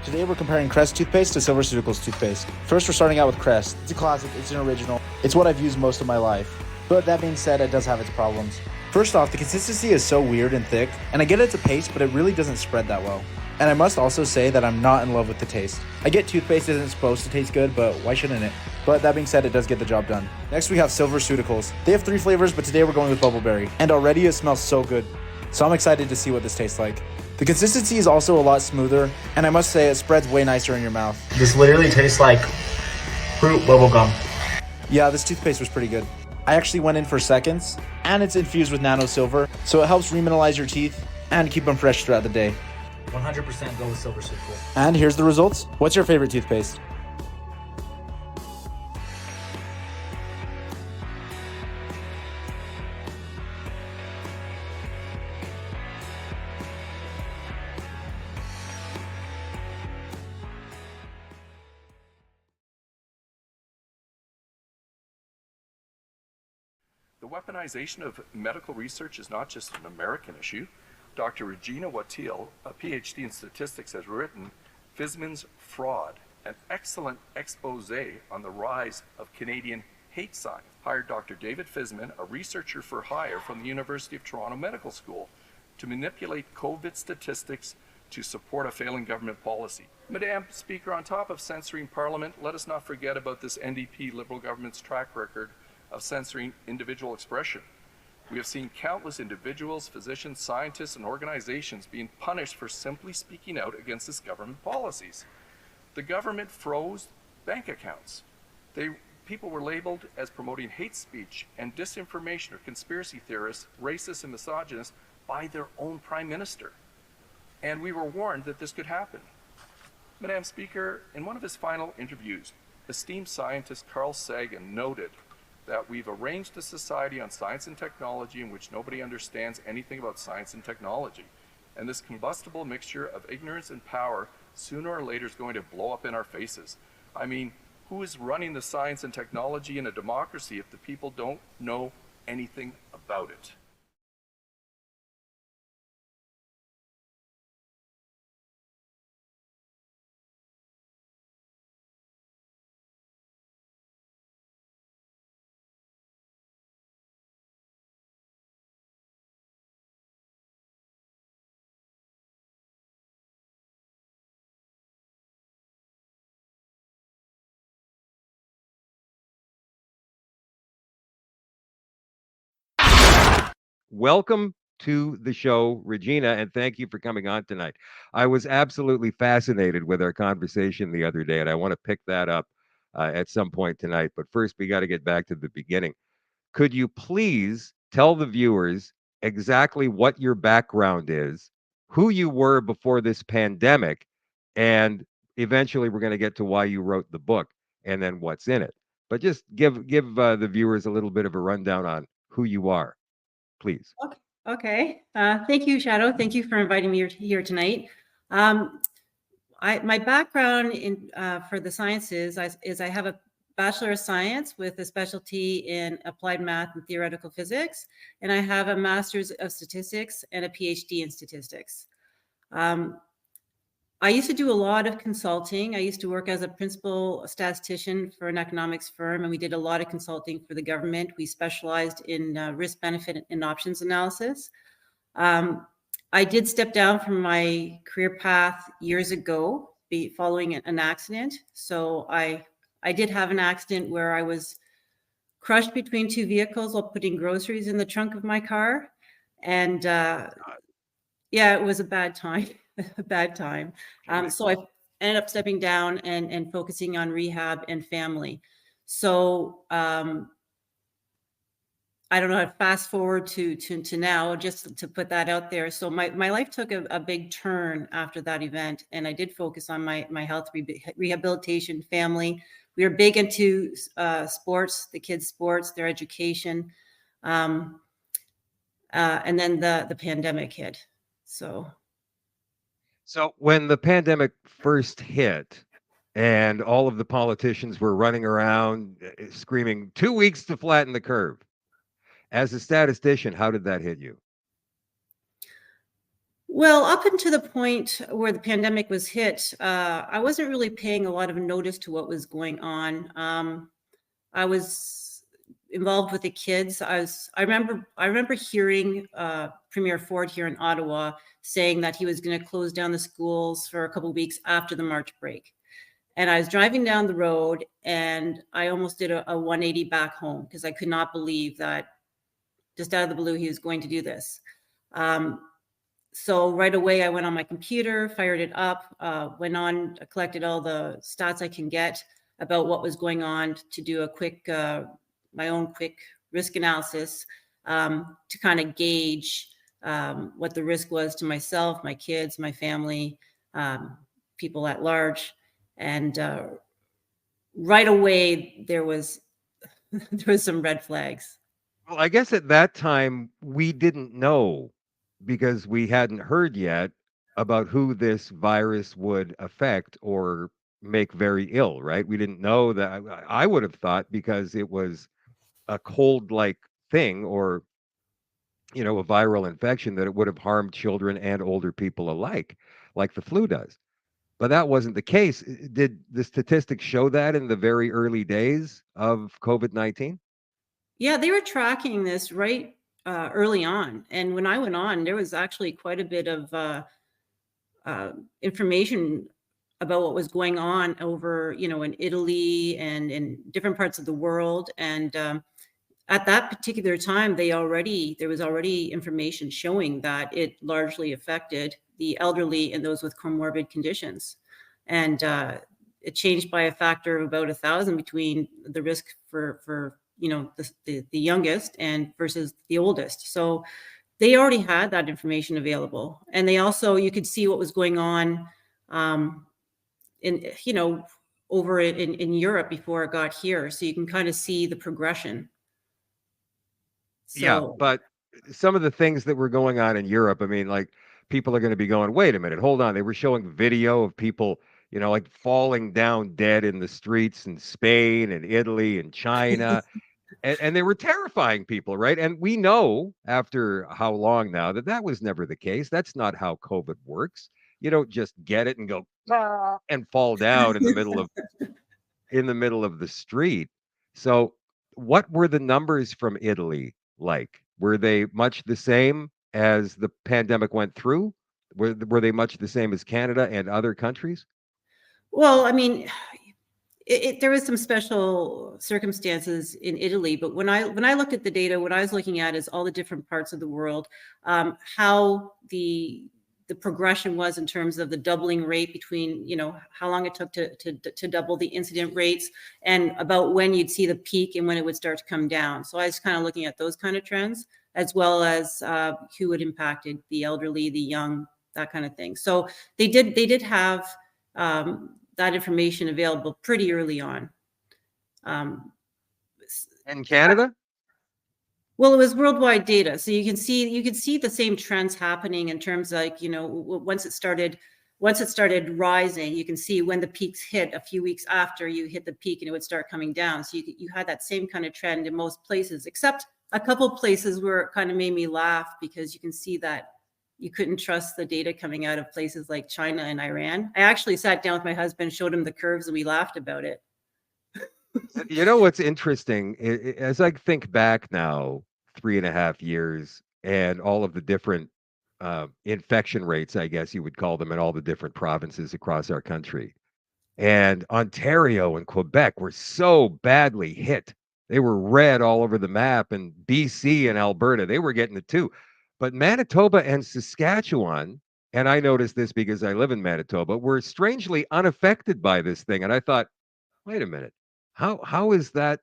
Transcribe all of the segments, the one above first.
Today we're comparing Crest toothpaste to SilverSeuticals toothpaste. First, we're starting out with Crest. It's a classic, it's an original, it's what I've used most of my life. But that being said, it does have its problems. First off, the consistency is so weird and thick, and I get it's a paste, but it really doesn't spread that well. And I must also say that I'm not in love with the taste. I get toothpaste isn't supposed to taste good, but why shouldn't it? But that being said, it does get the job done. Next we have SilverSeuticals. They have 3 flavors, but today we're going with Bubbleberry. And already it smells so good. So I'm excited to see what this tastes like. The consistency is also a lot smoother, and I must say it spreads way nicer in your mouth. This literally tastes like fruit bubblegum. Yeah, this toothpaste was pretty good. I actually went in for seconds, and it's infused with nano silver, so it helps remineralize your teeth and keep them fresh throughout the day. 100% go with SilverSeuticals. And here's the results. What's your favorite toothpaste? The weaponization of medical research is not just an American issue. Dr. Regina Watteel, a PhD in statistics, has written Fisman's Fraud, an excellent expose on the rise of Canadian hate science. Hired Dr. David Fisman, a researcher for hire from the University of Toronto Medical School, to manipulate COVID statistics to support a failing government policy. Madam Speaker, on top of censoring Parliament, let us not forget about this NDP Liberal government's track record of censoring individual expression. We have seen countless individuals, physicians, scientists, and organizations being punished for simply speaking out against this government policies. The government froze bank accounts. People were labeled as promoting hate speech and disinformation or conspiracy theorists, racists, and misogynists by their own Prime Minister. And we were warned that this could happen. Madam Speaker, in one of his final interviews, esteemed scientist Carl Sagan noted that we've arranged a society on science and technology in which nobody understands anything about science and technology. And this combustible mixture of ignorance and power sooner or later is going to blow up in our faces. I mean, who is running the science and technology in a democracy if the people don't know anything about it? Welcome to the show, Regina, and thank you for coming on tonight. I was absolutely fascinated with our conversation the other day, and I want to pick that up at some point tonight. But first, we got to get back to the beginning. Could you please tell the viewers exactly what your background is, who you were before this pandemic, and eventually we're going to get to why you wrote the book and then what's in it. But just give the viewers a little bit of a rundown on who you are, please. Okay. Thank you, Shadow. Thank you for inviting me here tonight. My background in for the sciences is I have a Bachelor of Science with a specialty in applied math and theoretical physics, and I have a Master's of Statistics and a PhD in statistics. I used to do a lot of consulting. I used to work as a principal statistician for an economics firm, and we did a lot of consulting for the government. We specialized in risk, benefit, and options analysis. I did step down from my career path years ago following an accident. So I did have an accident where I was crushed between 2 vehicles while putting groceries in the trunk of my car. And yeah, it was a bad time, a bad time. So I ended up stepping down and focusing on rehab and family. So I don't know how to fast forward to now, just to put that out there. So my life took a big turn after that event, and I did focus on my health rehabilitation, family. We were big into sports, the kids' sports, their education, and then the pandemic hit. So when the pandemic first hit, and all of the politicians were running around screaming 2 weeks to flatten the curve. As a statistician, how did that hit you? Well, up until the point where the pandemic was hit, I wasn't really paying a lot of notice to what was going on. I was involved with the kids. I remember hearing Premier Ford here in Ottawa saying that he was going to close down the schools for a couple of weeks after the March break. And I was driving down the road and I almost did a 180 back home because I could not believe that just out of the blue he was going to do this. So right away I went on my computer, fired it up, went on, collected all the stats I can get about what was going on to do a quick, my own quick risk analysis to kind of gauge what the risk was to myself, my kids, my family, people at large. And right away there was there was some red flags. Well, I guess at that time we didn't know because we hadn't heard yet about who this virus would affect or make very ill, right? We didn't know that. I would have thought because it was a cold like thing or, a viral infection that it would have harmed children and older people alike, like the flu does. But that wasn't the case. Did the statistics show that in the very early days of COVID-19? Yeah, they were tracking this right early on. And when I went on, there was actually quite a bit of information about what was going on over, in Italy and in different parts of the world. And at that particular time, there was already information showing that it largely affected the elderly and those with comorbid conditions. And it changed by a factor of about 1,000 between the risk for the youngest and versus the oldest. So they already had that information available, and they also, you could see what was going on in over in Europe before it got here, so you can kind of see the progression. Yeah, So but some of the things that were going on in Europe, I mean, like people are going to be going, wait a minute, hold on. They were showing video of people, like falling down dead in the streets in Spain and Italy and China. And they were terrifying people, right? And we know after how long now that that was never the case. That's not how COVID works. You don't just get it and go "Ah," and fall down in the middle of the street. So, what were the numbers from Italy like? Were they much the same as the pandemic went through? Were they much the same as Canada and other countries? well, I mean, there was some special circumstances in Italy, but when I looked at the data, what I was looking at is all the different parts of the world, how the progression was in terms of the doubling rate between, how long it took to double the incident rates, and about when you'd see the peak and when it would start to come down. So I was kind of looking at those kind of trends, as well as who it impacted, the elderly, the young, that kind of thing. So they did have that information available pretty early on. Um, In Canada? well, it was worldwide data, so you can see the same trends happening in terms of, like, once it started rising, you can see when the peaks hit a few weeks after you hit the peak, and it would start coming down. So you had that same kind of trend in most places, except a couple places where it kind of made me laugh, because you can see that you couldn't trust the data coming out of places like China and Iran. I actually sat down with my husband, showed him the curves, and we laughed about it. You know what's interesting? As I think back now, 3.5 years, and all of the different infection rates, I guess you would call them, in all the different provinces across our country. And Ontario and Quebec were so badly hit. They were red all over the map, and BC and Alberta, they were getting it too. But Manitoba and Saskatchewan, and I noticed this because I live in Manitoba, were strangely unaffected by this thing. And I thought, wait a minute, how is that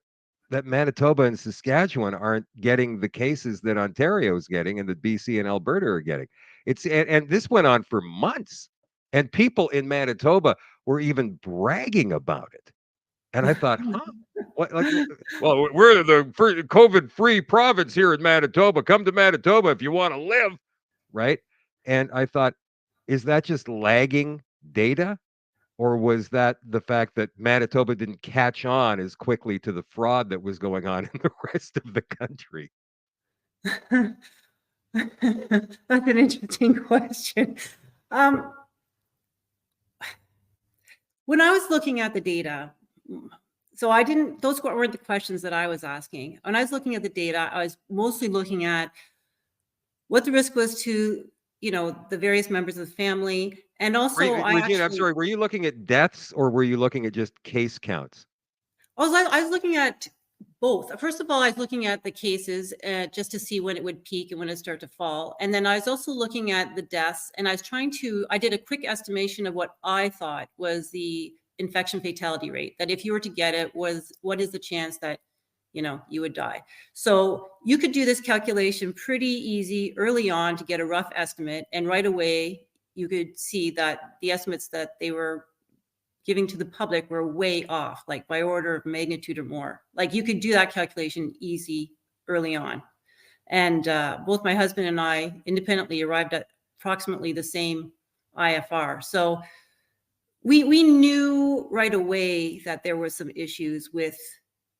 Manitoba and Saskatchewan aren't getting the cases that Ontario is getting and that BC and Alberta are getting? And this went on for months, and people in Manitoba were even bragging about it. And I thought, huh? What, like, well, we're the COVID-free province here in Manitoba. Come to Manitoba if you want to live, right? And I thought, is that just lagging data? Or was that the fact that Manitoba didn't catch on as quickly to the fraud that was going on in the rest of the country? That's an interesting question. When I was looking at the data, so I didn't, those weren't the questions that I was asking. When I was looking at the data, I was mostly looking at what the risk was to, the various members of the family. And also Regina, I'm sorry, were you looking at deaths or were you looking at just case counts? I was looking at both. First of all, I was looking at the cases just to see when it would peak and when it start to fall. And then I was also looking at the deaths, and I did a quick estimation of what I thought was the infection fatality rate, that if you were to get it, what is the chance that, you would die. So you could do this calculation pretty easy early on to get a rough estimate. And right away, you could see that the estimates that they were giving to the public were way off, like by order of magnitude or more. Like you could do that calculation easy early on. And both my husband and I independently arrived at approximately the same IFR. So we knew right away that there were some issues with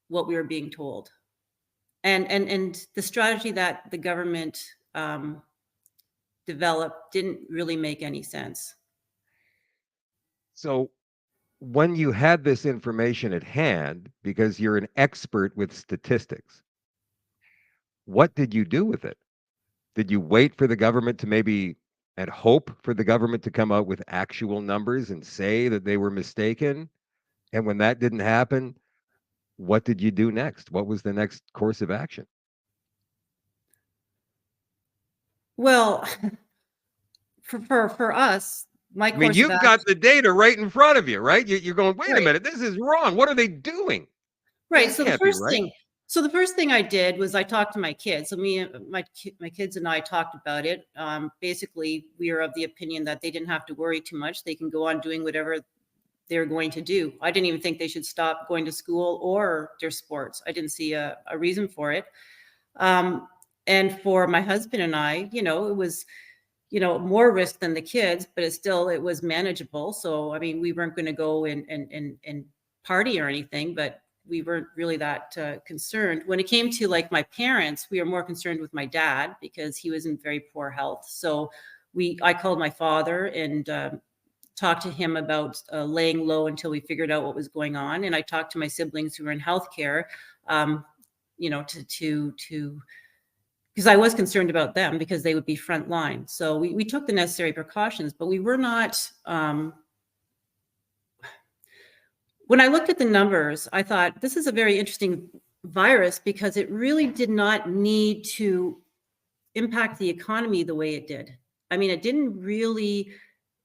what we were being told. And the strategy that the government developed didn't really make any sense. So when you had this information at hand, because you're an expert with statistics, what did you do with it? Did you wait for the government to maybe and hope for the government to come out with actual numbers and say that they were mistaken? And when that didn't happen, what did you do next? What was the next course of action? Well, for us, my I mean, course of you've got action, the data right in front of you, right? You're going, wait a right, minute, this is wrong. What are they doing? right. This So the can't be first right. thing, the first thing I did was I talked to my kids. So my kids and I talked about it. Basically, we are of the opinion that they didn't have to worry too much. They can go on doing whatever they're going to do. I didn't even think they should stop going to school or their sports. I didn't see a reason for it. And for my husband and I, it was, more risk than the kids, but it was manageable. So, I mean, we weren't going to go and party or anything, but we weren't really that concerned. When it came to like my parents, we were more concerned with my dad because he was in very poor health. So I called my father and talked to him about laying low until we figured out what was going on. And I talked to my siblings who were in healthcare, to because I was concerned about them because they would be front line. So we took the necessary precautions, but we were not. When I looked at the numbers, I thought this is a very interesting virus because it really did not need to impact the economy the way it did. I mean, it didn't really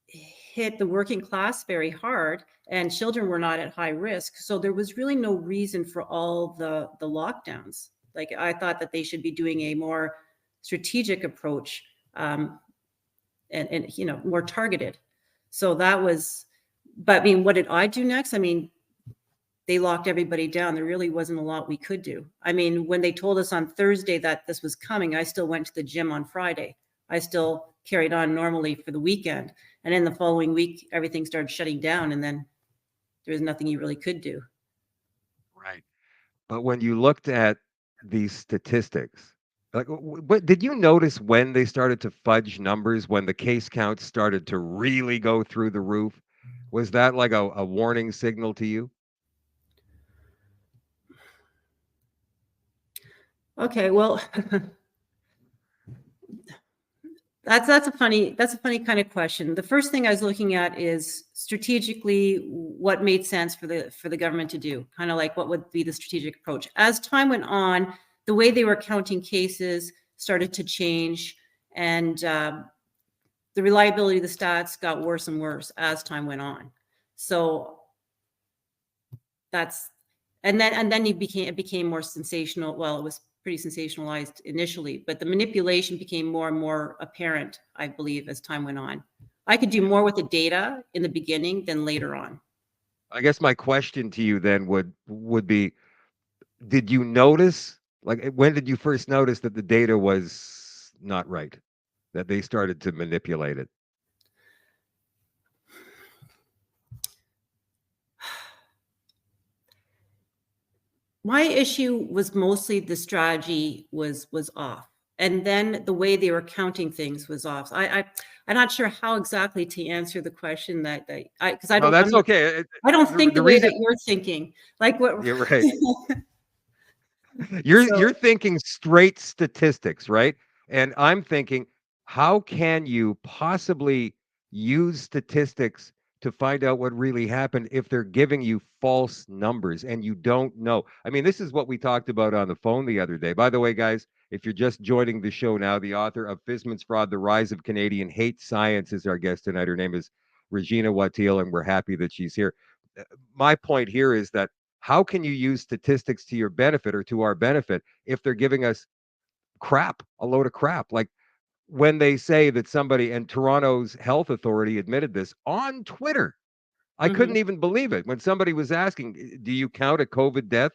hit the working class very hard, and children were not at high risk. So there was really no reason for all the lockdowns. Like I thought that they should be doing a more strategic approach, and more targeted. So that was, but I mean, what did I do next? I mean, they locked everybody down. There really wasn't a lot we could do. I mean, when they told us on Thursday that this was coming, I still went to the gym on Friday. I still carried on normally for the weekend. And then the following week, everything started shutting down, and then there was nothing you really could do. Right. But when you looked at these statistics, like, what did you notice when they started to fudge numbers, when the case counts started to really go through the roof? Was that like a warning signal to you? Okay, well, that's a funny kind of question. The first thing I was looking at is strategically what made sense for the government to do, kind of like what would be the strategic approach. As time went on, the way they were counting cases started to change, and the reliability of the stats got worse and worse as time went on. So that's and then it became more sensational. Well, it was pretty sensationalized initially, but the manipulation became more and more apparent, I believe, as time went on. I could do more with the data in the beginning than later on. I guess my question to you then would be, did you notice, like, when did you first notice that the data was not right, that they started to manipulate it? My issue was mostly the strategy was off. And then the way they were counting things was off. So I'm not sure how exactly to answer the question because No, that's okay. I don't think The the way reason that you're thinking. Like what? you're right. So You're thinking straight statistics, right? And I'm thinking, how can you possibly use statistics to find out what really happened if they're giving you false numbers and you don't know? I mean, this is what we talked about on the phone the other day. By the way, guys, if you're just joining the show now, the author of Fisman's Fraud, The Rise of Canadian Hate Science is our guest tonight. Her name is Regina Watteel, and we're happy that she's here. My point here is that how can you use statistics to your benefit or to our benefit if they're giving us crap, a load of crap? Like when they say that somebody, and Toronto's health authority admitted this on Twitter. I couldn't mhm. even believe it when somebody was asking, do you count a COVID death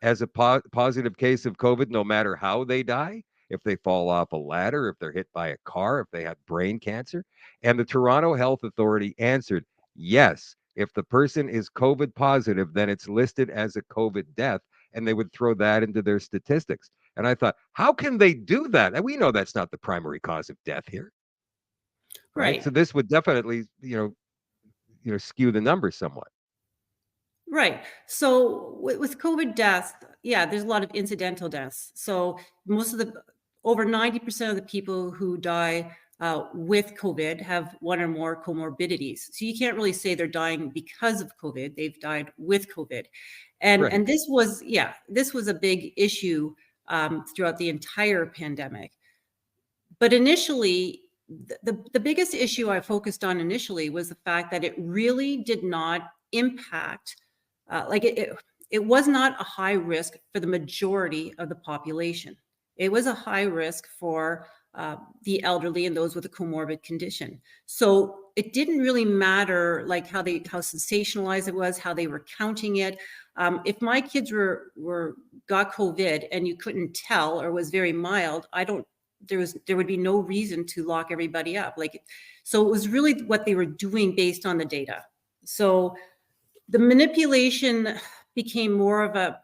as a positive case of COVID no matter how they die? If they fall off a ladder, if they're hit by a car, if they have brain cancer? And the Toronto Health Authority answered, yes, if the person is COVID positive, then it's listed as a COVID death, and they would throw that into their statistics. And I thought, how can they do that? And we know that's not the primary cause of death here, right? So Right. this would definitely, skew the numbers somewhat. Right. So with COVID deaths, yeah, there's a lot of incidental deaths. So most of the over 90% of the people who die with COVID have one or more comorbidities. So you can't really say they're dying because of COVID. They've died with COVID, Right. and this was a big issue throughout the entire pandemic. But initially, the biggest issue I focused on initially was the fact that it really did not impact, it was not a high risk for the majority of the population. It was a high risk for the elderly and those with a comorbid condition. So it didn't really matter like how sensationalized it was, how they were counting it. If my kids were got COVID and you couldn't tell or was very mild, there would be no reason to lock everybody up. So it was really what they were doing based on the data. So the manipulation became more of a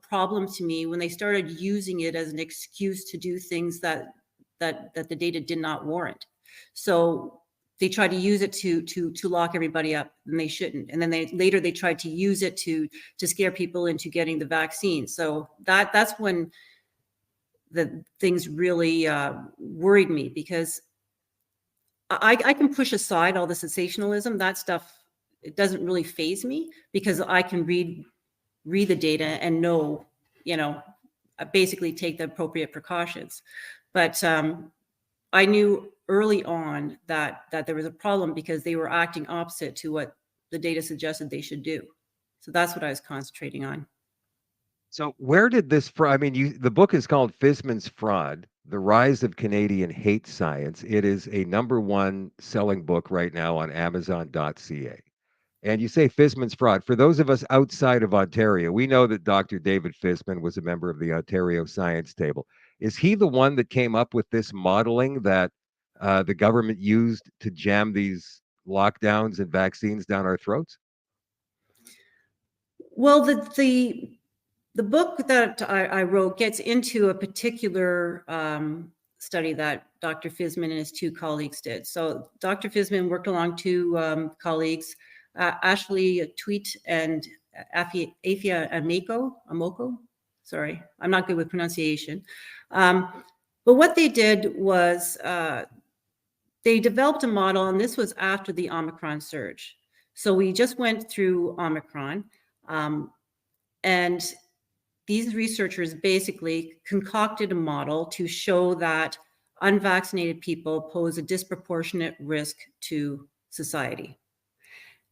problem to me when they started using it as an excuse to do things that the data did not warrant. So they tried to use it to lock everybody up, and they shouldn't. And then they tried to use it to scare people into getting the vaccine. So that's when the things really worried me, because I can push aside all the sensationalism. That stuff, it doesn't really faze me because I can read the data and know, basically take the appropriate precautions. But I knew early on that there was a problem because they were acting opposite to what the data suggested they should do. So that's what I was concentrating on. So where did this fraud? I mean, the book is called Fisman's Fraud: The Rise of Canadian Hate Science. It is a #1 selling book right now on Amazon.ca. And you say Fisman's Fraud. For those of us outside of Ontario, we know that Dr. David Fisman was a member of the Ontario Science Table. Is he the one that came up with this modeling that the government used to jam these lockdowns and vaccines down our throats? Well, the book that I wrote gets into a particular study that Dr. Fisman and his two colleagues did. So Dr. Fisman worked along two colleagues, Ashley Tweet and Afia Amoko. Sorry, I'm not good with pronunciation. But what they did was they developed a model, and this was after the Omicron surge. So we just went through Omicron, and these researchers basically concocted a model to show that unvaccinated people pose a disproportionate risk to society.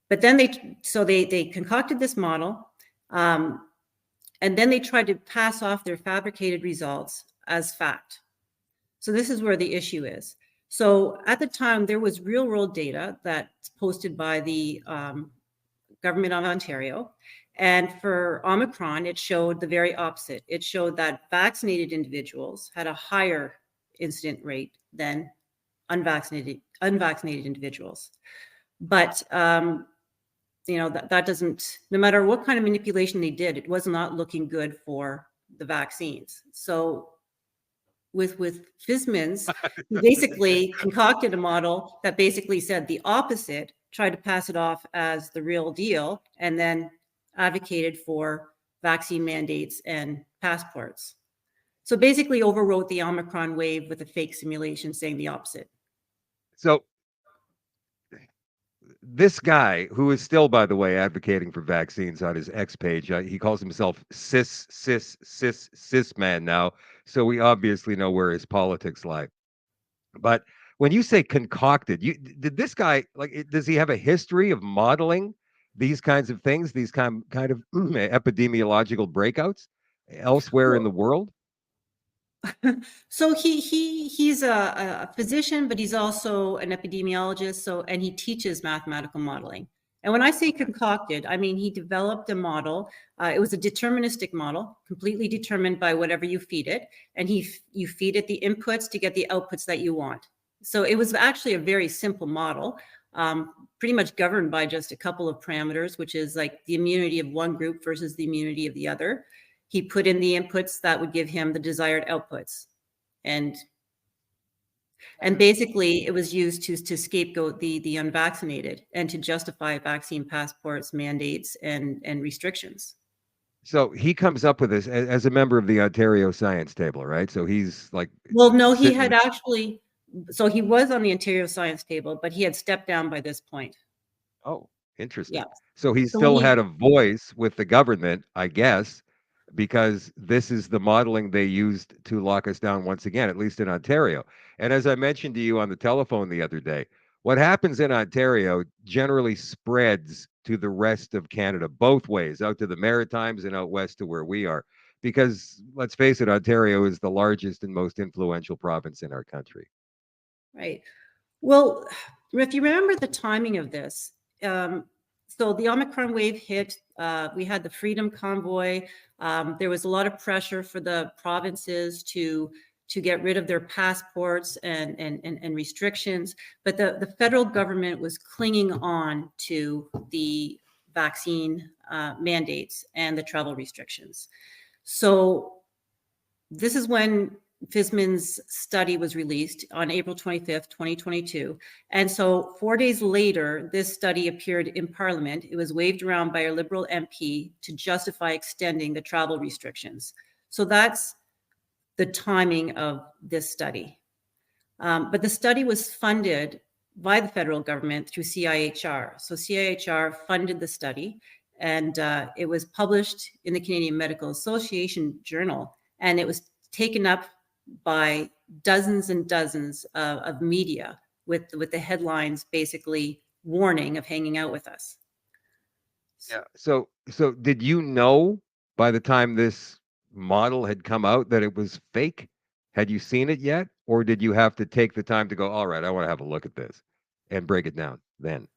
But then they concocted this model, and then they tried to pass off their fabricated results as fact. So this is where the issue is. So at the time, there was real world data that's posted by the government of Ontario. And for Omicron, it showed the very opposite. It showed that vaccinated individuals had a higher incident rate than unvaccinated individuals. But that doesn't, no matter what kind of manipulation they did, it was not looking good for the vaccines. So with Fisman's, he basically concocted a model that basically said the opposite, tried to pass it off as the real deal, and then advocated for vaccine mandates and passports. So basically overwrote the Omicron wave with a fake simulation saying the opposite. So this guy, who is still, by the way, advocating for vaccines on his X page, he calls himself cis man now. So we obviously know where his politics lie. But when you say concocted, did this guy does he have a history of modeling these kinds of things, these kind of epidemiological breakouts elsewhere in the world? So he's a physician, but he's also an epidemiologist. So, and he teaches mathematical modeling. And when I say concocted, I mean he developed a model. It was a deterministic model, completely determined by whatever you feed it, and you feed it the inputs to get the outputs that you want. So it was actually a very simple model, pretty much governed by just a couple of parameters, which is like the immunity of one group versus the immunity of the other. He put in the inputs that would give him the desired outputs. And basically it was used to scapegoat the unvaccinated and to justify vaccine passports, mandates, and restrictions. So he comes up with this as a member of the Ontario Science Table, right? So he's like, well, no, he had actually, so he was on the Ontario Science Table, but he had stepped down by this point. Oh, interesting. Yeah. So he still had a voice with the government, I guess, because this is the modeling they used to lock us down once again, at least in Ontario. And as I mentioned to you on the telephone the other day, what happens in Ontario generally spreads to the rest of Canada, both ways, out to the Maritimes and out west to where we are. Because let's face it, Ontario is the largest and most influential province in our country. Right. Well, if you remember the timing of this, so the Omicron wave hit, we had the Freedom Convoy. There was a lot of pressure for the provinces to get rid of their passports and restrictions, but the federal government was clinging on to the vaccine mandates and the travel restrictions. So this is when Fisman's study was released on April 25th, 2022. And so 4 days later, this study appeared in Parliament. It was waved around by a Liberal MP to justify extending the travel restrictions. So that's the timing of this study. But the study was funded by the federal government through CIHR. So CIHR funded the study, and it was published in the Canadian Medical Association Journal, and it was taken up by dozens and dozens of media with the headlines basically warning of hanging out with us. Yeah. So did you know by the time this model had come out that it was fake? Had you seen it yet, or did you have to take the time to go, all right, I want to have a look at this and break it down then?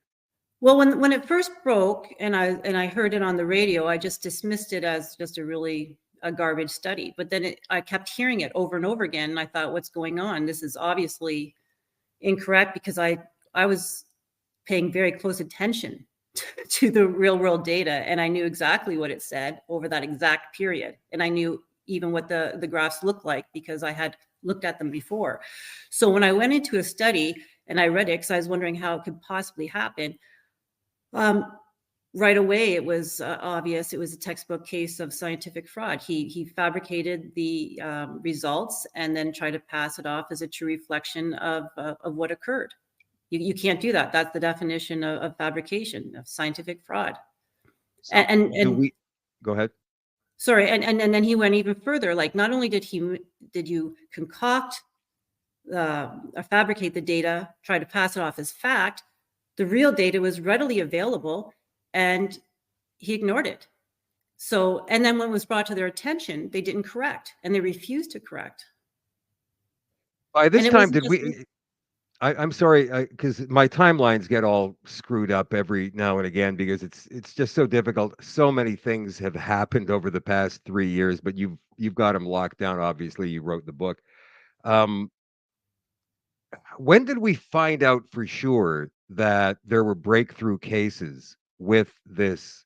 Well, when it first broke and I heard it on the radio, I just dismissed it as just a garbage study. But then I kept hearing it over and over again, and I thought, what's going on? This is obviously incorrect, because I was paying very close attention to the real world data, and I knew exactly what it said over that exact period, and I knew even what the graphs looked like because I had looked at them before. So when I went into a study and I read it, because I was wondering how it could possibly happen, right away it was obvious it was a textbook case of scientific fraud. He fabricated the results and then tried to pass it off as a true reflection of what occurred. You can't do that. That's the definition of fabrication, of scientific fraud. So go ahead. Sorry, and then he went even further. Like, not only did you concoct, or fabricate the data, try to pass it off as fact, the real data was readily available, and he ignored it. So, and then when it was brought to their attention, they didn't correct, and they refused to correct. By this time, did we? I'm sorry, because my timelines get all screwed up every now and again because it's just so difficult. So many things have happened over the past 3 years, but you've got them locked down. Obviously, you wrote the book. When did we find out for sure that there were breakthrough cases with this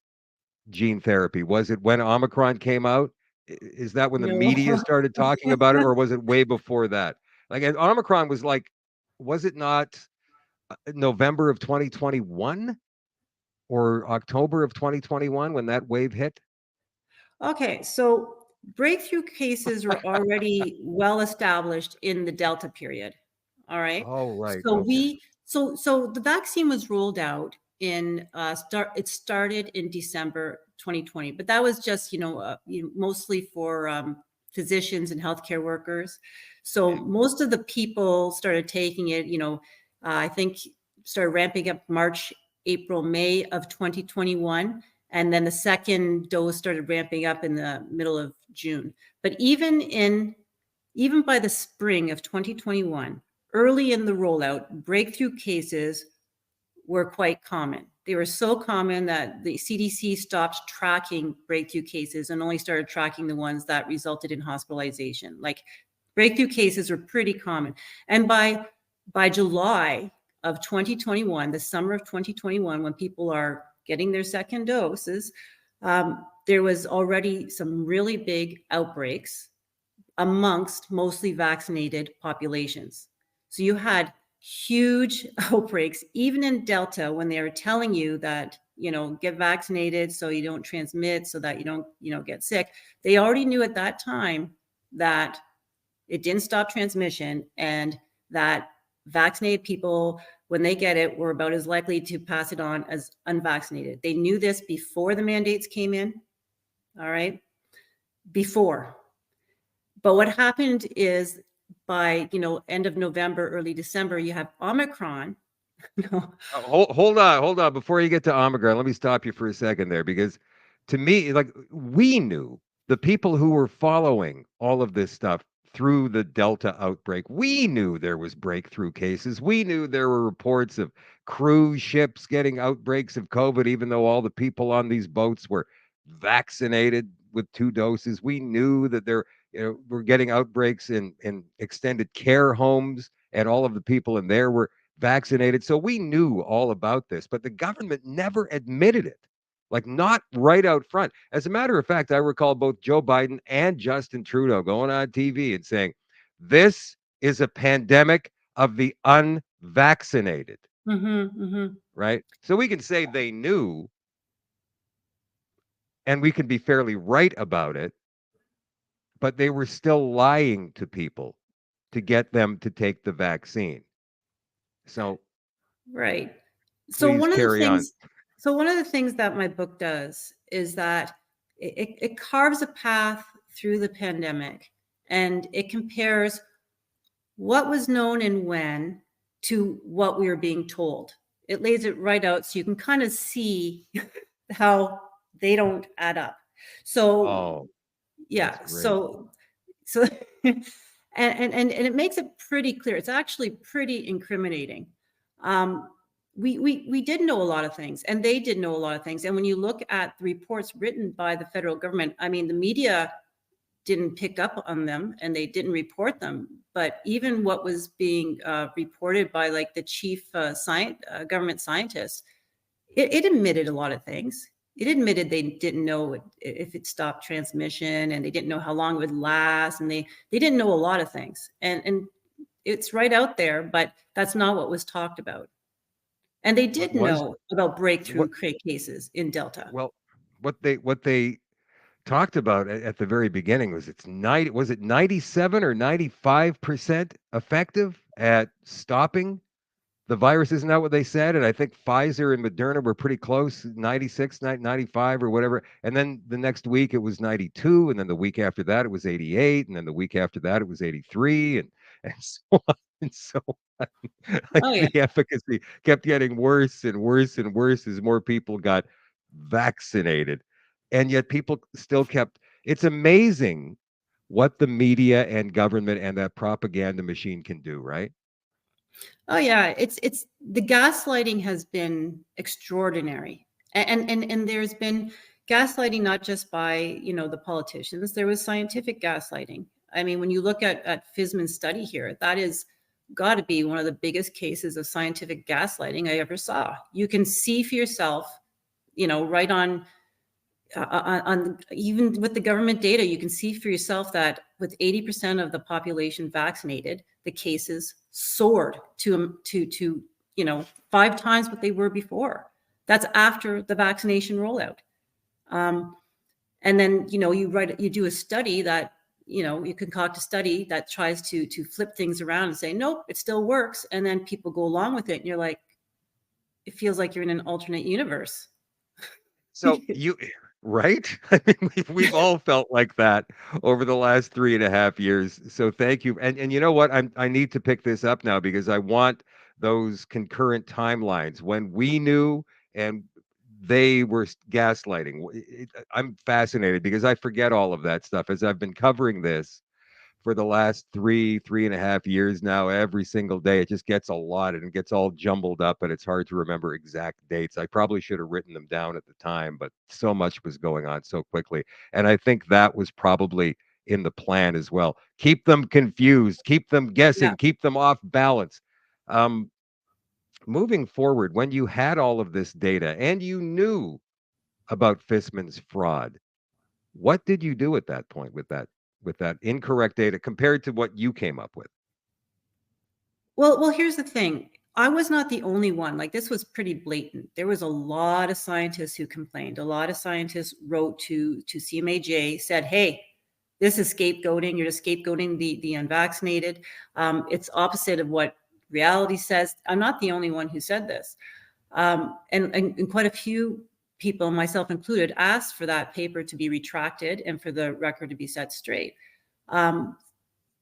gene therapy? Was it when Omicron came out? Is that when the No. media started talking about it, or was it way before that? Like, and Omicron was like, was it not November of 2021 or October of 2021 when that wave hit? Okay, so breakthrough cases were already well established in the Delta period. All right. Oh, right. So Okay. so the vaccine was rolled out in it started in December 2020, but that was just mostly for physicians and healthcare workers. So Yeah. most of the people started taking it. I think started ramping up March, April, May of 2021. And then the second dose started ramping up in the middle of June. But even by the spring of 2021, early in the rollout, breakthrough cases were quite common. They were so common that the CDC stopped tracking breakthrough cases and only started tracking the ones that resulted in hospitalization. Like, breakthrough cases were pretty common. And by July of 2021, the summer of 2021, when people are getting their second doses, there was already some really big outbreaks amongst mostly vaccinated populations. So you had huge outbreaks, even in Delta, when they were telling you that, get vaccinated so you don't transmit, so that you don't, get sick. They already knew at that time that it didn't stop transmission, and that vaccinated people, when they get it, were about as likely to pass it on as unvaccinated. They knew this before the mandates came in. All right. Before. But what happened is, by end of November, early December, you have Omicron. Hold on. Before you get to Omicron, let me stop you for a second there, because to me, like, we knew, the people who were following all of this stuff through the Delta outbreak, we knew there was breakthrough cases. We knew there were reports of cruise ships getting outbreaks of COVID, even though all the people on these boats were vaccinated with 2 doses. We knew that there were getting outbreaks in extended care homes, and all of the people in there were vaccinated. So we knew all about this, but the government never admitted it, like, not right out front. As a matter of fact, I recall both Joe Biden and Justin Trudeau going on TV and saying, this is a pandemic of the unvaccinated, right? So we can say they knew, and we can be fairly right about it, but they were still lying to people to get them to take the vaccine. So Right. So please one of the carry on. things, so one of the things that my book does is that it carves a path through the pandemic, and it compares what was known and when to what we were being told. It lays it right out so you can kind of see how they don't add up. So Oh, yeah, that's great. so and it makes it pretty clear. It's actually pretty incriminating. We did know a lot of things, and they did know a lot of things. And when you look at the reports written by the federal government, I mean, the media didn't pick up on them and they didn't report them. But even what was being reported by, like, the chief government scientist, it admitted a lot of things. It admitted they didn't know if it stopped transmission, and they didn't know how long it would last, and they didn't know a lot of things. And it's right out there, but that's not what was talked about. And they What did was know about breakthrough what cases in Delta. well, what they talked about at the very beginning was, it's 90, was it 97 or 95% effective at stopping the virus? Isn't that what they said? And I think Pfizer and Moderna were pretty close, 96, 95 or whatever. And then the next week it was 92, and then the week after that it was 88, and then the week after that it was 83, and so on and so on. Like, Oh yeah. the efficacy kept getting worse and worse and worse as more people got vaccinated. And yet people still kept, it's amazing what the media and government and that propaganda machine can do, right? Oh yeah, it's the gaslighting has been extraordinary. And there's been gaslighting not just by, the politicians. There was scientific gaslighting. I mean, when you look at Fisman's study here, that is got to be one of the biggest cases of scientific gaslighting I ever saw. You can see for yourself, right on on even with the government data, you can see for yourself that with 80% of the population vaccinated, the cases soared to 5 times what they were before. That's after the vaccination rollout. And then you do a study that you concoct a study that tries to flip things around and say nope, it still works, and then people go along with it, and you're like, it feels like you're in an alternate universe. So right? I mean, we've all felt like that over the last 3.5 years. So thank you. And you know what? I need to pick this up now because I want those concurrent timelines when we knew and they were gaslighting. I'm fascinated because I forget all of that stuff as I've been covering this for the last 3.5 years now. Every single day it just gets a lot and it gets all jumbled up and it's hard to remember exact dates. I probably should have written them down at the time, but so much was going on so quickly, and I think that was probably in the plan as well. Keep them confused, keep them guessing, Yeah. keep them off balance. Moving forward, when you had all of this data and you knew about Fisman's fraud, what did you do at that point with that incorrect data compared to what you came up with? Well, here's the thing. I was not the only one. Like, this was pretty blatant. There was a lot of scientists who complained. A lot of scientists wrote to CMAJ, said, "Hey, this is scapegoating. You're just scapegoating the unvaccinated. It's opposite of what reality says." I'm not the only one who said this. And quite a few people, myself included, asked for that paper to be retracted and for the record to be set straight.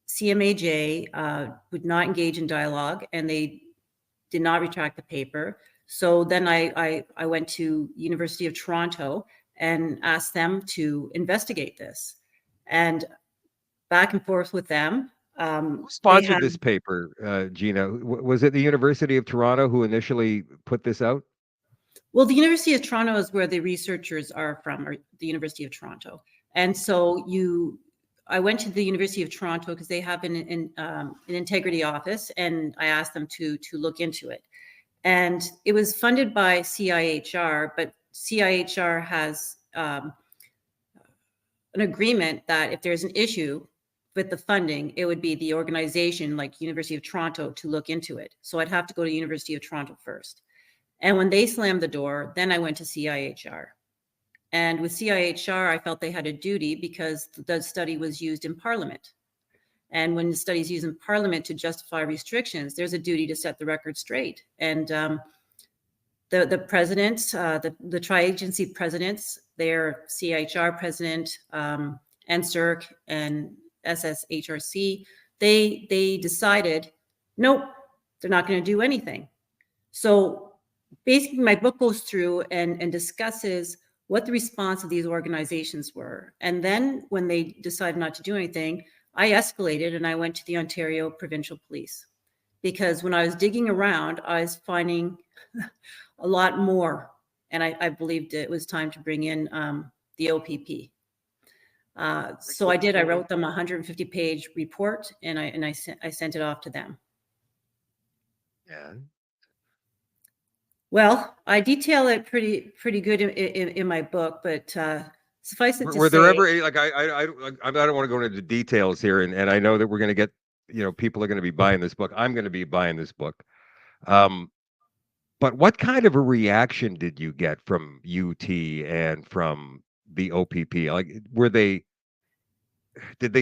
CMAJ would not engage in dialogue, and they did not retract the paper. So then I went to University of Toronto and asked them to investigate this, and back and forth with them. Who They sponsored had this paper, Gina? Was it the University of Toronto who initially put this out? Well, the University of Toronto is where the researchers are from, or the University of Toronto. And so I went to the University of Toronto because they have an integrity office, and I asked them to look into it. And it was funded by CIHR, but CIHR has an agreement that if there's an issue with the funding, it would be the organization like University of Toronto to look into it. So I'd have to go to University of Toronto first. And when they slammed the door, then I went to CIHR. And with CIHR, I felt they had a duty because the study was used in Parliament. And when the study is used in Parliament to justify restrictions, there's a duty to set the record straight. And the presidents, the tri-agency presidents, their CIHR president, NSERC and SSHRC, they decided, nope, they're not going to do anything. So basically, my book goes through and discusses what the response of these organizations were. And then when they decided not to do anything, I escalated and I went to the Ontario Provincial Police. Because when I was digging around, I was finding a lot more. And I believed it was time to bring in the OPP. So I did. I wrote them a 150-page report, and I sent it off to them. Yeah. Well, I detail it pretty good in my book, but suffice it to say, Were there ever any, like I don't want to go into details here, and I know that we're going to get, people are going to be buying this book. I'm going to be buying this book. But what kind of a reaction did you get from UT and from the OPP? Like, did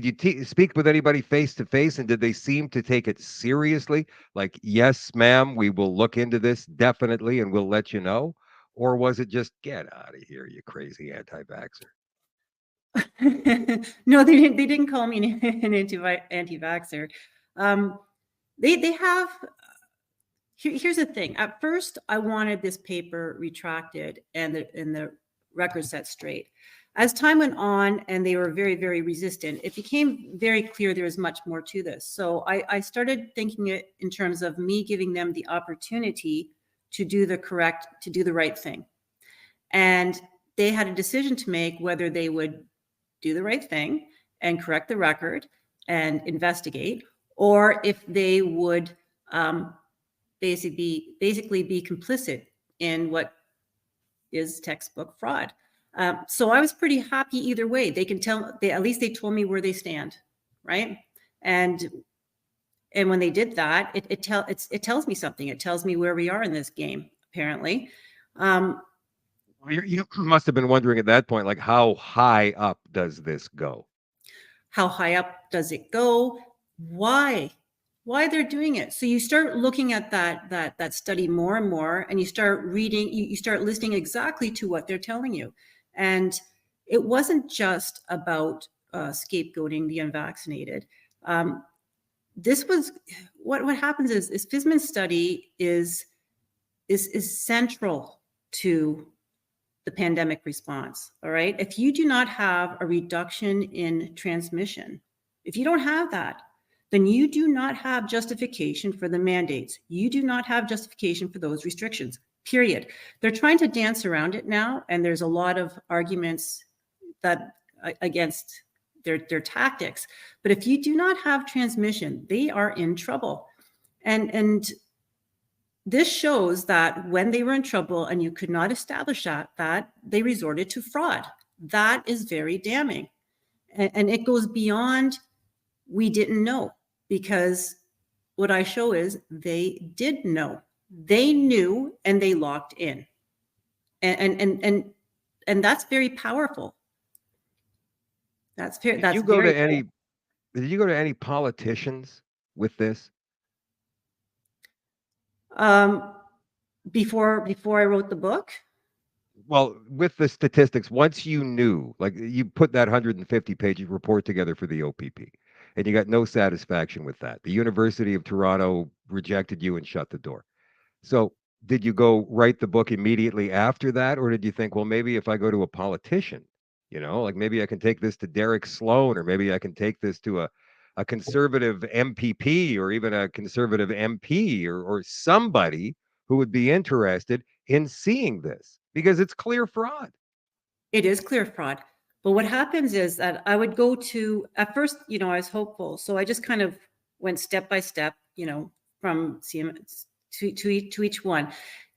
you speak with anybody face to face, and did they seem to take it seriously? Like, yes, ma'am, we will look into this definitely, and we'll let you know? Or was it just, get out of here, you crazy anti-vaxxer? no, they didn't call me an anti-vaxxer. They have. Here's the thing. At first, I wanted this paper retracted and the record set straight. As time went on and they were very, very resistant, it became very clear there was much more to this. So I started thinking it in terms of me giving them the opportunity to do the right thing. And they had a decision to make whether they would do the right thing and correct the record and investigate, or if they would basically be complicit in what is textbook fraud. So I was pretty happy either way. They can tell, at least they told me where they stand, right? And when they did that, it tells me something. It tells me where we are in this game, apparently. You must have been wondering at that point, like, how high up does this go? How high up does it go? Why they're doing it? So you start looking at that study more and more, and you start reading, you start listening exactly to what they're telling you. And it wasn't just about scapegoating the unvaccinated. This was what happens is Fisman's study is central to the pandemic response. All right. If you do not have a reduction in transmission, if you don't have that, then you do not have justification for the mandates. You do not have justification for those restrictions, period. They're trying to dance around it now. And there's a lot of arguments that against their tactics. But if you do not have transmission, they are in trouble. And this shows that when they were in trouble and you could not establish that they resorted to fraud. That is very damning. And it goes beyond we didn't know, because what I show is they did know. They knew and they locked in. And that's very powerful. That's fair. Did you go to any politicians with this? Before I wrote the book? Well, with the statistics, once you knew, like you put that 150-page report together for the OPP, and you got no satisfaction with that. The University of Toronto rejected you and shut the door. So did you go write the book immediately after that? Or did you think, well, maybe if I go to a politician, like maybe I can take this to Derek Sloan, or maybe I can take this to a conservative MPP, or even a conservative MP, or somebody who would be interested in seeing this, because it's clear fraud. It is clear fraud. But what happens is that I would go to, at first, I was hopeful. So I just kind of went step by step, from CM to each one.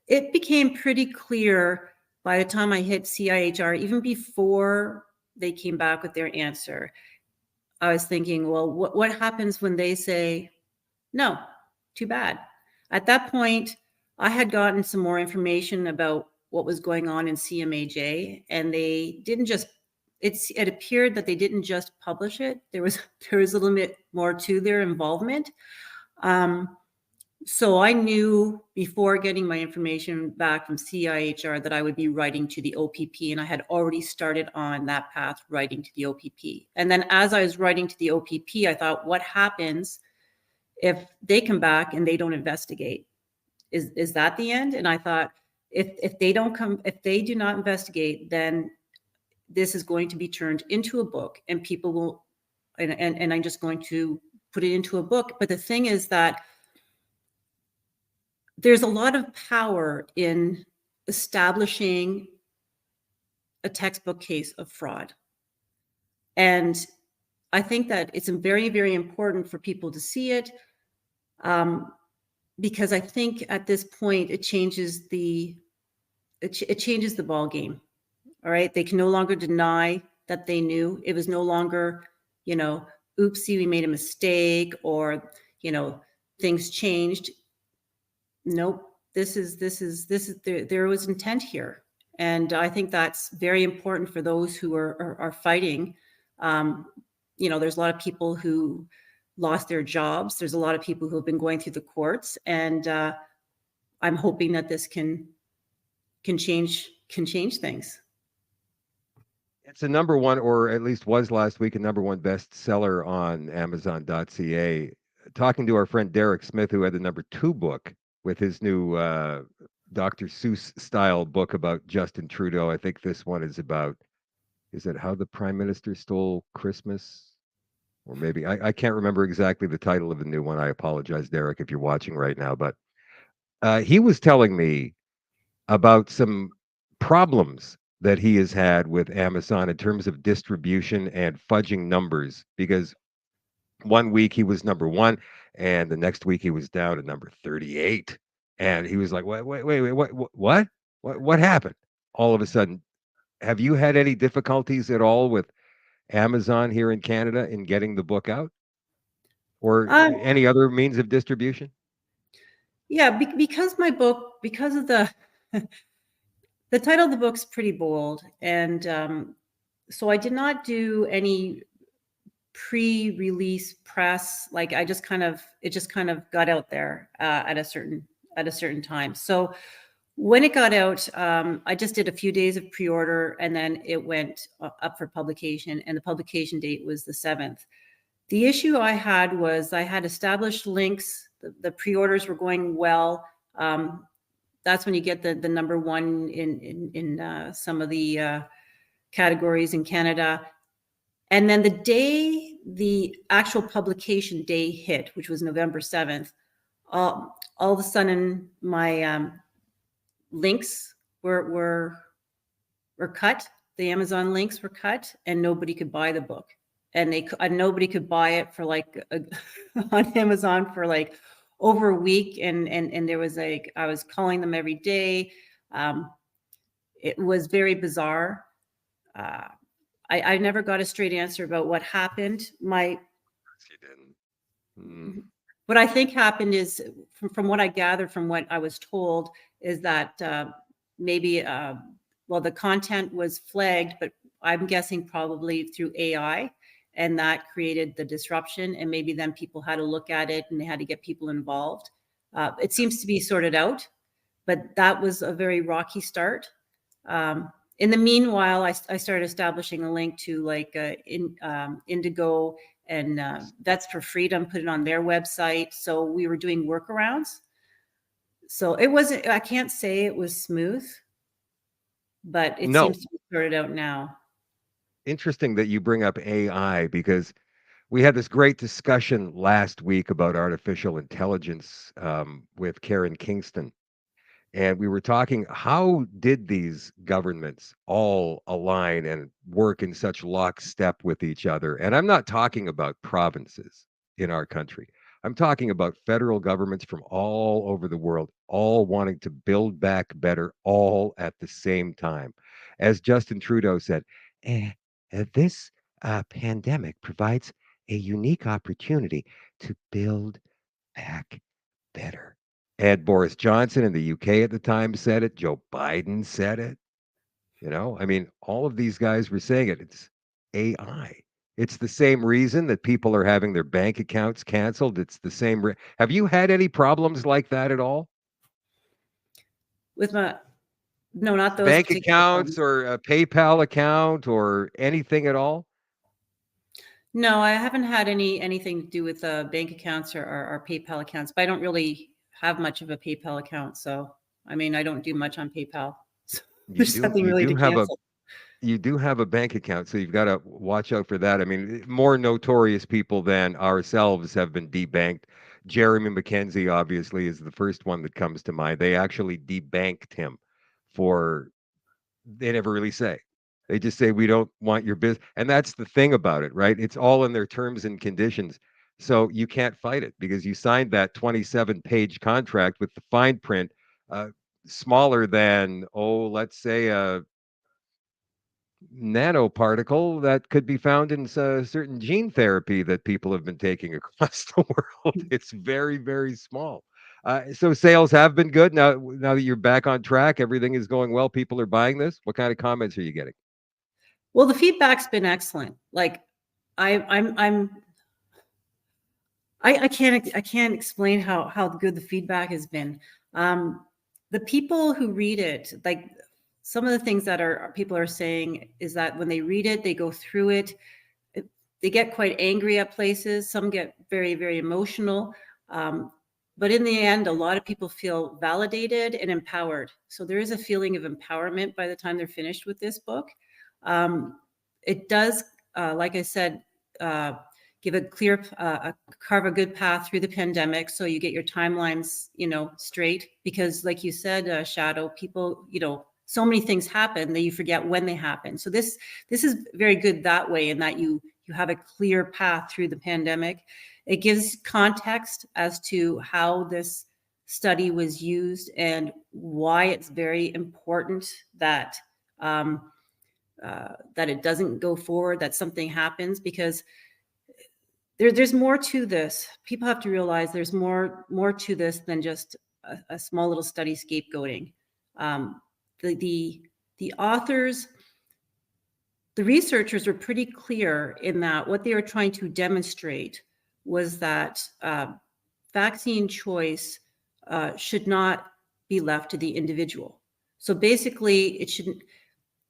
It became pretty clear by the time I hit CIHR, even before they came back with their answer. I was thinking, well, what happens when they say, no, too bad? At that point, I had gotten some more information about what was going on in CMAJ, and they didn't just, it appeared that they didn't just publish it. There was a little bit more to their involvement. So I knew before getting my information back from CIHR that I would be writing to the OPP, and I had already started on that path, writing to the OPP. And then as I was writing to the OPP, I thought, what happens if they come back and they don't investigate? Is that the end? And I thought, if they do not investigate, then this is going to be turned into a book, and people will, and I'm just going to put it into a book. But the thing is that there's a lot of power in establishing a textbook case of fraud. And I think that it's very, very important for people to see it, because I think at this point it changes the ball game. All right. They can no longer deny that they knew. It was no longer, oopsie, we made a mistake, or, things changed. Nope. There was intent here. And I think that's very important for those who are fighting. There's a lot of people who lost their jobs. There's a lot of people who have been going through the courts, and I'm hoping that this can change things. It's a number one, or at least was last week, a number one bestseller on Amazon.ca. Talking to our friend Derek Smith, who had the number 2 book with his new Dr. Seuss style book about Justin Trudeau. I think this one is about, is it How the Prime Minister Stole Christmas? Or maybe, I can't remember exactly the title of the new one. I apologize, Derek, if you're watching right now. But he was telling me about some problems that he has had with Amazon in terms of distribution and fudging numbers, because one week he was number 1, and the next week he was down to number 38. And he was like, wait, what happened? all of a sudden, have you had any difficulties at all with Amazon here in Canada in getting the book out, or Um, any other means of distribution? yeah, because my book, because of the the title of the book's pretty bold, and so I did not do any pre-release press. Like I just kind of, it just kind of got out there at a certain time. So when it got out, I just did a few days of pre-order, and then it went up for publication, and the publication date was the 7th. The issue I had was I had established links. The pre-orders were going well. That's when you get the number one in some of the categories in Canada. And then the day the actual publication day hit, which was November 7th, all of a sudden my links were cut. The Amazon links were cut, and nobody could buy the book. And nobody could buy it for like on Amazon for like over a week. And there was like, I was calling them every day. It was very bizarre. I never got a straight answer about what happened. You didn't. Mm. What I think happened is, from what I gathered from what I was told, is that maybe, well, the content was flagged, but I'm guessing probably through AI, and that created the disruption. And maybe then people had to look at it and they had to get people involved. It seems to be sorted out, but that was a very rocky start. In the meanwhile, I started establishing a link to like Indigo and Vets for Freedom, put it on their website. So we were doing workarounds. So it wasn't, I can't say it was smooth, but it seems to be sorted out now. Interesting that you bring up AI, because we had this great discussion last week about artificial intelligence with Karen Kingston. And we were talking, how did these governments all align and work in such lockstep with each other? And I'm not talking about provinces in our country. I'm talking about federal governments from all over the world, all wanting to build back better, all at the same time. As Justin Trudeau said, this pandemic provides a unique opportunity to build back better. And Boris Johnson in the UK at the time said it. Joe Biden said it. I mean, all of these guys were saying it. It's AI. It's the same reason that people are having their bank accounts canceled. It's the same. Have you had any problems like that at all? With no, not those Bank particular accounts ones. or a PayPal account or anything at all? No, I haven't had anything to do with bank accounts or PayPal accounts, but I don't really have much of a PayPal account. So, I mean, I don't do much on PayPal. So there's nothing really to cancel. You do have a bank account, so you've got to watch out for that. I mean, more notorious people than ourselves have been debanked. Jeremy McKenzie, obviously, is the first one that comes to mind. They actually debanked him they never really say. They just say, we don't want your business. And that's the thing about it, right? It's all in their terms and conditions. So you can't fight it because you signed that 27-page contract with the fine print smaller than, let's say a nanoparticle that could be found in certain gene therapy that people have been taking across the world. It's very, very small. So sales have been good. Now that you're back on track, everything is going well. People are buying this. What kind of comments are you getting? Well, the feedback's been excellent. Like I can't explain how good the feedback has been. The people who read it, like some of the things that people are saying is that when they read it, they go through it, they get quite angry at places. Some get very, very emotional. But in the end, a lot of people feel validated and empowered. So there is a feeling of empowerment by the time they're finished with this book. It does, like I said, give a clear, carve a good path through the pandemic. So you get your timelines, straight, because like you said, Shadow, people, so many things happen that you forget when they happen. So this is very good that way, in that you have a clear path through the pandemic. It gives context as to how this study was used and why it's very important that that it doesn't go forward, that something happens, because there's more to this. People have to realize there's more to this than just a small little study scapegoating. The authors, the researchers were pretty clear in that what they were trying to demonstrate was that vaccine choice should not be left to the individual. So basically,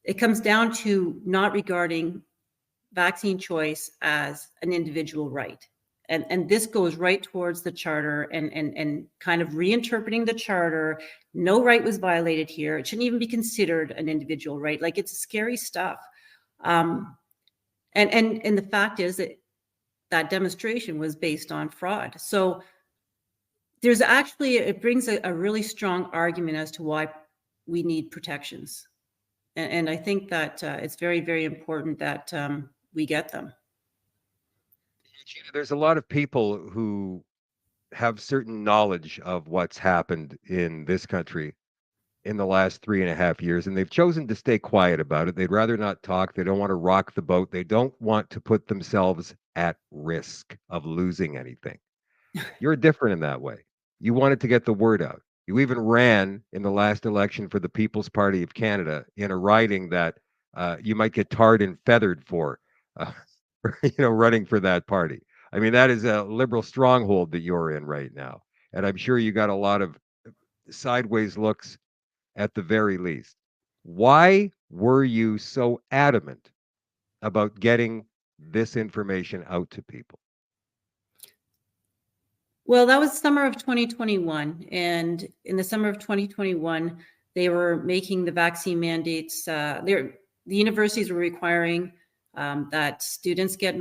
it comes down to not regarding vaccine choice as an individual right. And this goes right towards the charter and kind of reinterpreting the charter. No right was violated here. It shouldn't even be considered an individual right. Like, it's scary stuff. And the fact is that demonstration was based on fraud. So there's actually, it brings a really strong argument as to why we need protections. And I think that it's very, very important that we get them. There's a lot of people who have certain knowledge of what's happened in this country in the last 3.5 years, and they've chosen to stay quiet about it. They'd rather not talk. They don't want to rock the boat. They don't want to put themselves at risk of losing anything. You're different in that way. You wanted to get the word out. You even ran in the last election for the People's Party of Canada in a riding that you might get tarred and feathered for, running for that party. I mean, that is a liberal stronghold that you're in right now. And I'm sure you got a lot of sideways looks at the very least. Why were you so adamant about getting this information out to people? Well, that was summer of 2021. And in the summer of 2021, they were making the vaccine mandates. The universities were requiring that students get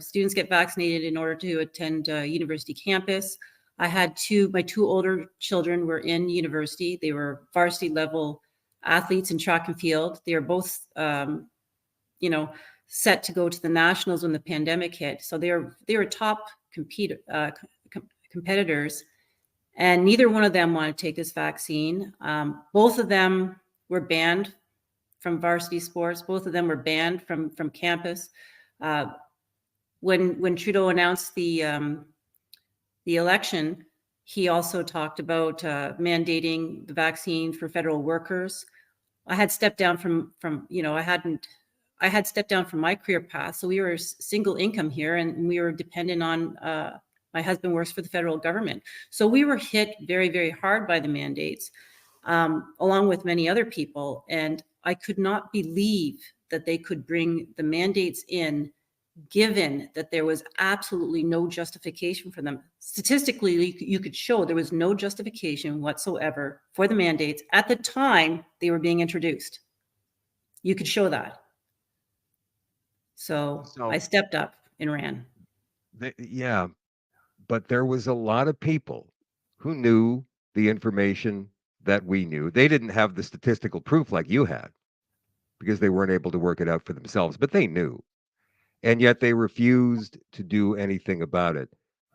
students get vaccinated in order to attend university campus. I had my two older children were in university. They were varsity level athletes in track and field. They were both, set to go to the nationals when the pandemic hit. So they were top competitors, and neither one of them wanted to take this vaccine. Both of them were banned from varsity sports. Both of them were banned from campus. When Trudeau announced the election, he also talked about mandating the vaccine for federal workers. I had stepped down from I had stepped down from my career path. So we were single income here, and we were dependent on my husband works for the federal government. So we were hit very, very hard by the mandates, along with many other people. And I could not believe that they could bring the mandates in, given that there was absolutely no justification for them. Statistically, you could show there was no justification whatsoever for the mandates at the time they were being introduced. You could show that. So I stepped up and ran. Yeah, but there was a lot of people who knew the information that we knew. They didn't have the statistical proof like you had, because they weren't able to work it out for themselves, but they knew. And yet they refused to do anything about it.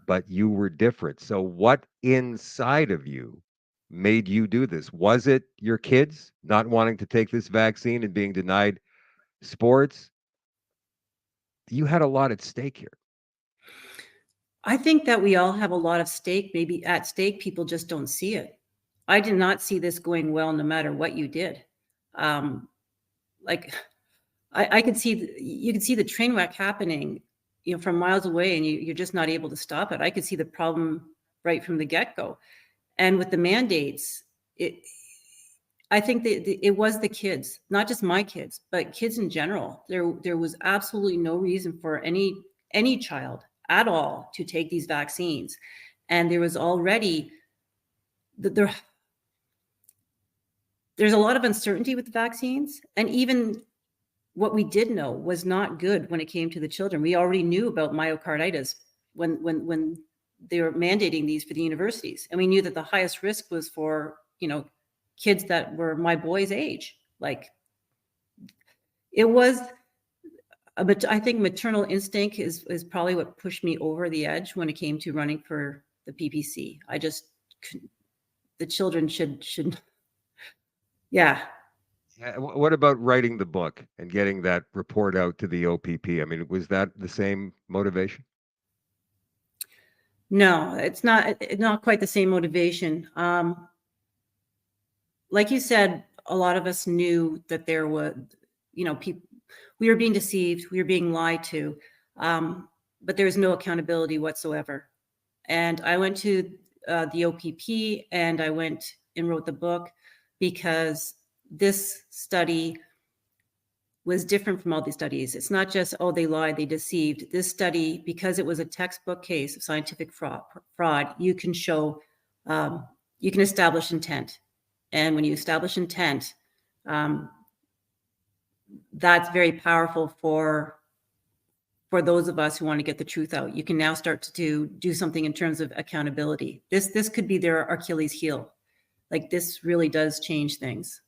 But you were different. So what inside of you made you do this? Was it your kids not wanting to take this vaccine and being denied sports? You had a lot at stake here. I think that we all have a lot of stake, maybe at stake. People just don't see it. I did not see this going well, no matter what you did. I could see, you could see the train wreck happening, from miles away, and you're just not able to stop it. I could see the problem right from the get-go. And with the mandates, I think that it was the kids, not just my kids, but kids in general. There was absolutely no reason for any child at all to take these vaccines. And there was already, there's a lot of uncertainty with the vaccines. And even what we did know was not good when it came to the children. We already knew about myocarditis when they were mandating these for the universities. And we knew that the highest risk was for, kids that were my boy's age. Like, it was, but I think maternal instinct is probably what pushed me over the edge when it came to running for the PPC. I just couldn't, the children should, yeah. Yeah, what about writing the book and getting that report out to the OPP? I mean, was that the same motivation? No, it's not quite the same motivation. Like you said, a lot of us knew that there was, people, we were being deceived, we were being lied to, but there was no accountability whatsoever. And I went to the OPP and I went and wrote the book because this study was different from all these studies. It's not just, oh, they lied, they deceived. This study, because it was a textbook case of scientific fraud, you can show, you can establish intent. And when you establish intent, that's very powerful for those of us who want to get the truth out. You can now start to do something in terms of accountability. This could be their Achilles heel. Like, this really does change things.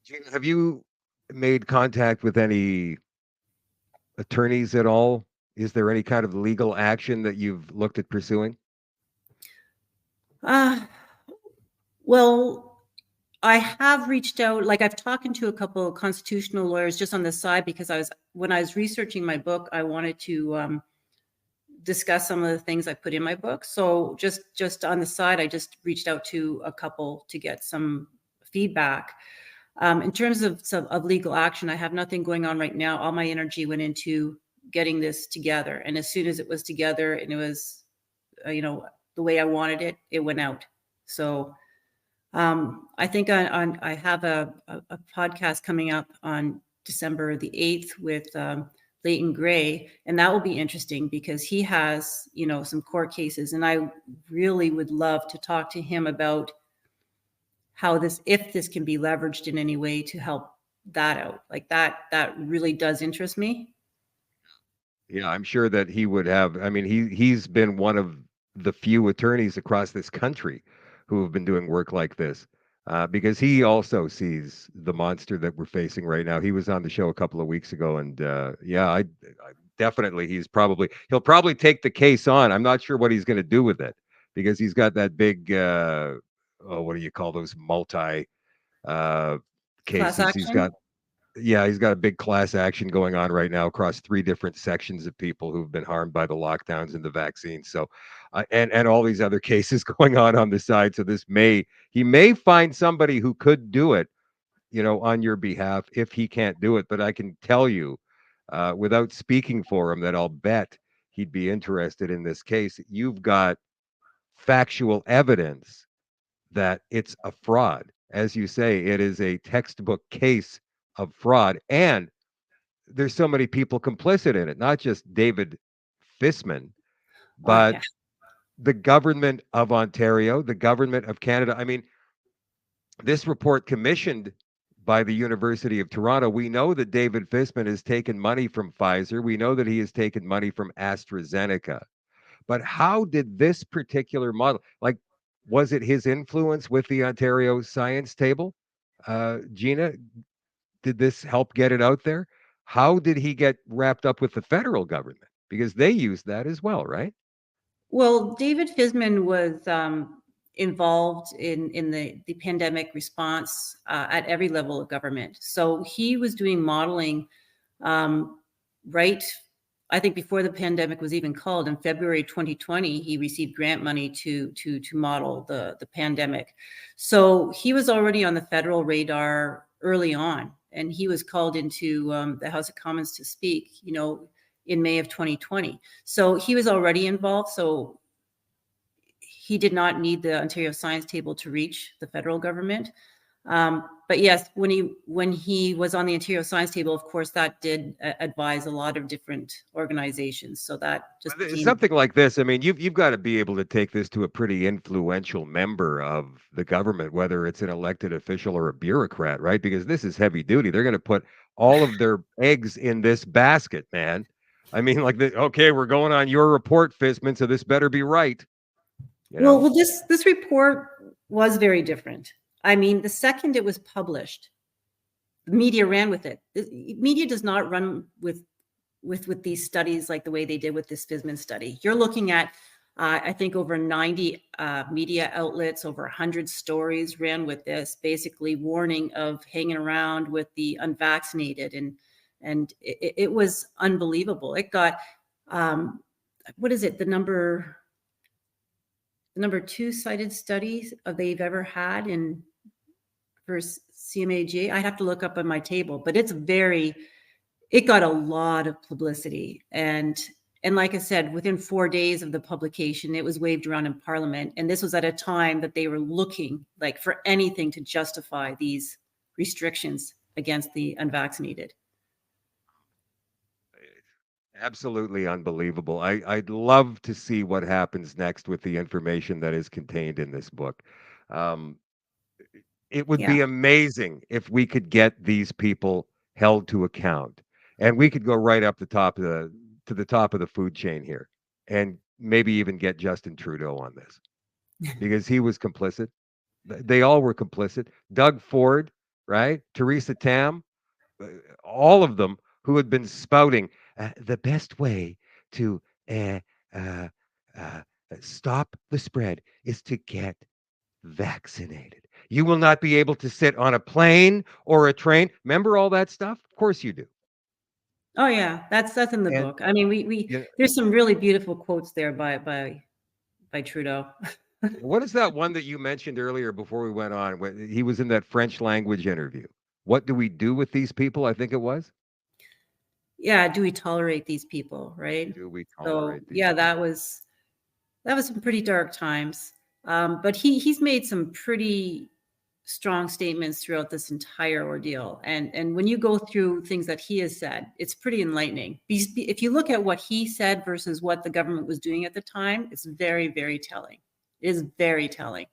Gina, have you made contact with any attorneys at all? Is there any kind of legal action that you've looked at pursuing? Well, I have reached out, like I've talked to a couple of constitutional lawyers just on the side, because when I was researching my book, I wanted to discuss some of the things I put in my book. So just on the side, I just reached out to a couple to get some feedback. In terms of legal action, I have nothing going on right now. All my energy went into getting this together. And as soon as it was together and it was, the way I wanted it, it went out. So I think I have a podcast coming up on December the 8th with Leighton Gray, and that will be interesting because he has, some court cases, and I really would love to talk to him about how if this can be leveraged in any way to help that out. Like that really does interest me. Yeah, I'm sure that he would have. I mean, he's been one of the few attorneys across this country who have been doing work like this, because he also sees the monster that we're facing right now. He was on the show a couple of weeks ago, and yeah, I definitely he'll probably take the case on. I'm not sure what he's going to do with it because he's got that big what do you call those multi Class cases? action. He's got a big class action going on right now across 3 different sections of people who've been harmed by the lockdowns and the vaccines. So, and all these other cases going on the side. So he may find somebody who could do it, on your behalf if he can't do it. But I can tell you, without speaking for him, that I'll bet he'd be interested in this case. You've got factual evidence that it's a fraud. As you say, it is a textbook case of fraud. And there's so many people complicit in it, not just David Fisman, Oh but yeah. the government of Ontario, the government of Canada. I mean, this report commissioned by the University of Toronto, we know that David Fisman has taken money from Pfizer. We know that he has taken money from AstraZeneca. But how did this particular model, like, was it his influence with the Ontario Science Table? Gina, did this help get it out there? How did he get wrapped up with the federal government? Because they used that as well, right? Well, David Fisman was involved in the pandemic response at every level of government. So he was doing modeling right, I think before the pandemic was even called. In February 2020, he received grant money to model the pandemic. So he was already on the federal radar early on, and he was called into the House of Commons to speak, in May of 2020. So he was already involved. So he did not need the Ontario Science Table to reach the federal government. But yes, when he was on the Ontario Science Table, of course, that did advise a lot of different organizations. So that just became Something like this. I mean, you've got to be able to take this to a pretty influential member of the government, whether it's an elected official or a bureaucrat, right? Because this is heavy duty. They're going to put all of their eggs in this basket, man. I mean, like, okay, we're going on your report, Fisman, so this better be right. Well, this report was very different. I mean, the second it was published, the media ran with it. The media does not run with these studies like the way they did with this Fisman study. You're looking at I think over 90 media outlets, over 100 stories ran with this, basically warning of hanging around with the unvaccinated, and it was unbelievable. It got what is it? The number two cited studies they've ever had in for CMAG. I'd have to look up on my table, but it got a lot of publicity. And like I said, within 4 days of the publication, it was waved around in Parliament. And this was at a time that they were looking like for anything to justify these restrictions against the unvaccinated. Absolutely unbelievable. I'd love to see what happens next with the information that is contained in this book. Um, it would Yeah. be amazing if we could get these people held to account, and we could go right up the top of the top of the food chain here, and maybe even get Justin Trudeau on this because he was complicit. They all were complicit. Doug Ford, right? Theresa Tam, uh, all of them who had been spouting the best way to uh, uh, uh, stop the spread is to get vaccinated. You will not be able to sit on a plane or a train. Remember all that stuff? Of course you do. Oh yeah, that's in the And book. I mean, we yeah, there's some really beautiful quotes there by Trudeau. what is that one that you mentioned earlier before we went on? When he was in that French language interview. What do we do with these people? I think it was. Yeah, do we tolerate these people, right? Do we So tolerate these yeah, people? that was some pretty dark times. But he's made some pretty strong statements throughout this entire ordeal. And when you go through things that he has said, it's pretty enlightening. If you look at what he said versus what the government was doing at the time, it's very, very telling. It is very telling.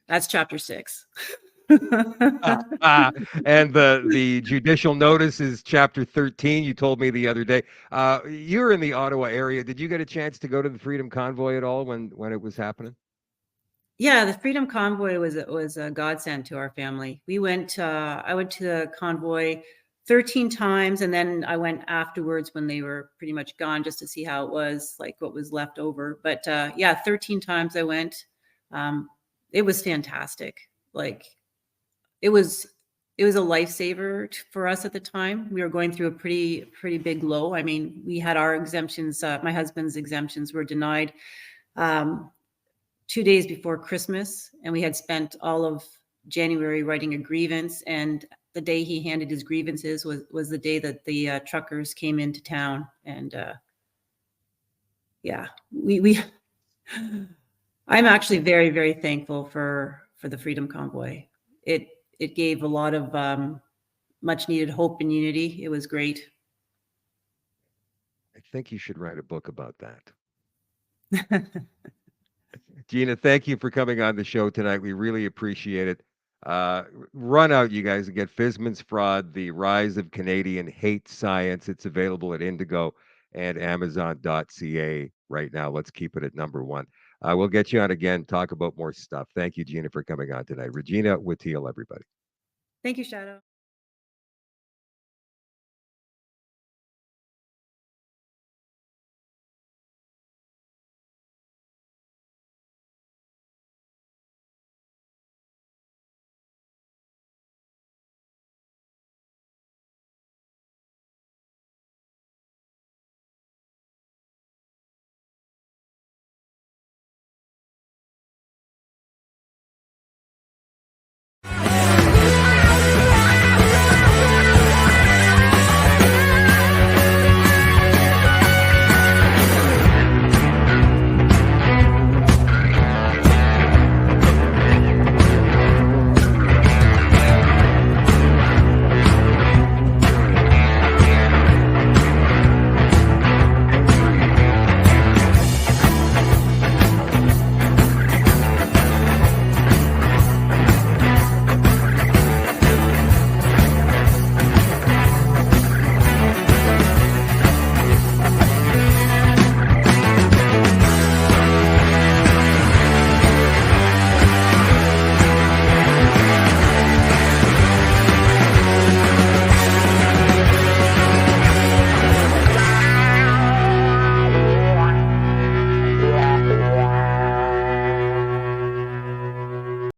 That's chapter 6. And the judicial notice is chapter 13. You told me the other day. You're in the Ottawa area. Did you get a chance to go to the Freedom Convoy at all when it was happening? Yeah, the Freedom Convoy was a godsend to our family. We went. I went to the convoy 13 times, and then I went afterwards when they were pretty much gone, just to see how it was, like what was left over. But yeah, 13 times I went. It was fantastic. Like it was it was a lifesaver for us at the time. We were going through a pretty big low. I mean, we had our exemptions. My husband's exemptions were denied. Um, 2 days before Christmas, and we had spent all of January writing a grievance. And the day he handed his grievances was the day that the truckers came into town. And yeah, we I'm actually very, very thankful for the Freedom Convoy. It gave a lot of much needed hope and unity. It was great. I think you should write a book about that. Gina, thank you for coming on the show tonight. We really appreciate it. Run out, you guys, and get Fisman's Fraud, The Rise of Canadian Hate Science. It's available at Indigo and Amazon.ca right now. Let's keep it at number one. We'll get you on again, talk about more stuff. Thank you, Gina, for coming on tonight. Regina Watteel, everybody. Thank you, Shadow.